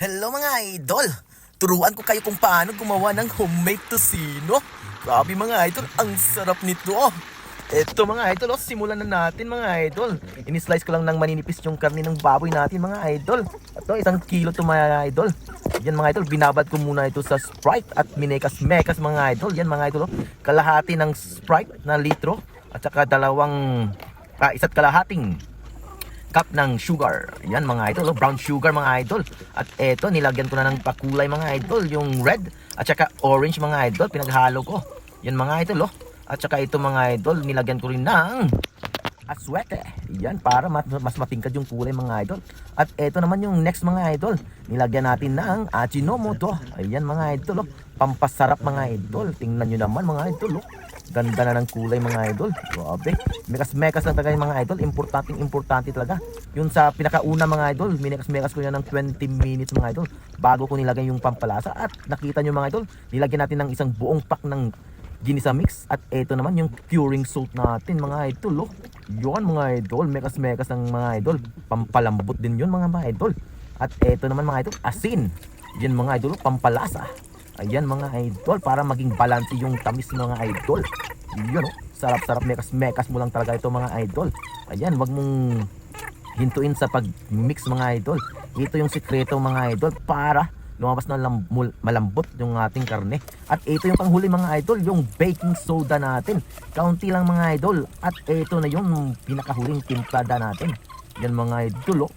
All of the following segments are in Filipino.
Hello mga idol! Turuan ko kayo kung paano gumawa ng homemade tocino. Grabe mga idol, ang sarap nito. Eto mga idol, simulan na natin mga idol. Ini-slice ko lang ng maninipis yung karne ng baboy natin mga idol. Ito, 1 kilo to mga idol. Yan mga idol, binabad ko muna ito sa Sprite at minekas-mekas mga idol. Yan mga idol, kalahati ng Sprite na litro at saka isa't kalahating cup ng sugar. Yan mga idol, brown sugar mga idol. At eto, nilagyan ko na ng pakulay mga idol, yung red at saka orange mga idol, pinaghalo ko. Yan mga idol, At saka ito mga idol, nilagyan ko rin ng aswete. Yan, para mas matingkad yung kulay mga idol. At eto naman yung next mga idol, nilagyan natin ng Ajinomoto. Ayan mga idol, pampasarap mga idol. Tingnan nyo naman mga idol, Ganda na ng kulay mga idol. Grabe. Mekas-mekas lang talaga yung mga idol. Importante talaga. Yun sa pinakauna mga idol, minekas-mekas ko yan ng 20 minutes mga idol bago ko nilagay yung pampalasa. At nakita nyo mga idol, nilagyan natin ng isang buong pack ng ginisa mix. At eto naman yung curing salt natin mga idol. Yun mga idol, mekas-mekas ng mga idol. Pampalambot din yun mga idol. At eto naman mga idol, asin. Yan mga idol, pampalasa. Ayan mga idol, para maging balanse yung tamis mga idol. Yun, sarap-sarap, mekas-mekas mo lang talaga ito mga idol. Ayan, wag mong hintuin sa pag-mix mga idol. Ito yung sikreto mga idol para lumabas na malambot yung ating karne. At ito yung panghuli mga idol, yung baking soda natin. Kaunti lang mga idol. At ito na yung pinakahuling timplada natin. Yan mga idol,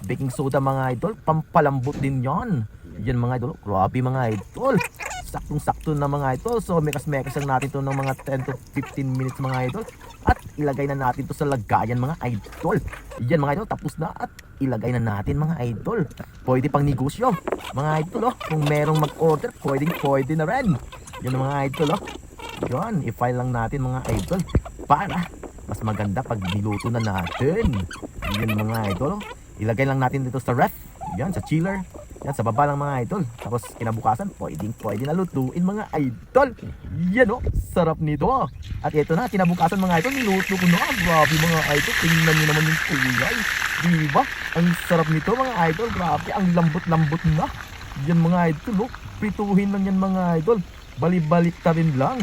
baking soda mga idol, pampalambot din yan. Yan mga idol, grabe mga idol. Saktong-sakto na mga idol. So mekas-mekas lang natin to ng mga 10 to 15 minutes mga idol. At ilagay na natin to sa lagayan mga idol. Yan mga idol, tapos na. At ilagay na natin mga idol. Pwede pang negosyo mga idol, Kung merong mag-order, pwede na rin. Yan mga idol, Yan, i-file lang natin mga idol para mas maganda pag niluto na natin. Yan mga idol, ilagay lang natin dito sa ref. Yan, sa chiller. Yan, sa baba lang mga idol. Tapos kinabukasan, pwede na lutuin mga idol. Yan sarap nito. At ito na, kinabukasan mga idol, niluto ko na. Grabe mga idol, tingnan nyo naman yung kulay. Diba? Ang sarap nito mga idol. Grabe, ang lambot-lambot na. Yan mga idol, prituhin lang yan mga idol. Bali-balik ta rin lang.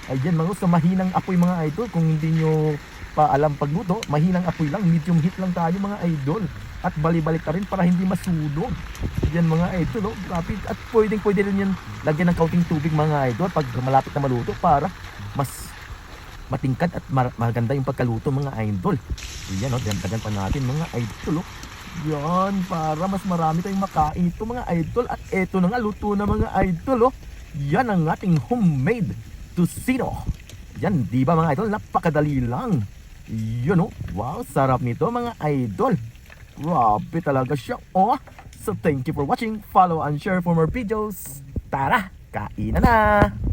Ayan mga sa mahinang apoy mga idol. Kung hindi nyo pa alam pagluto, mahinang apoy lang, medium heat lang tayo mga idol. At bali-balik ka rin para hindi masunog. Yan mga idol, grabe. At pwede rin yan lagyan ng kaunting tubig mga idol pag malapit na maluto para mas matingkad at maganda yung pagkaluto mga idol. Yan dagdagan pa natin mga idol. Yan, para mas marami tayong makain ito mga idol. At eto na nga, luto na mga idol. Yan ang ating homemade tocino. Yan, di ba mga idol? Napakadali lang. Yan wow, sarap nito mga idol. Grabe talaga siya, So thank you for watching. Follow and share for more videos. Tara, kain na!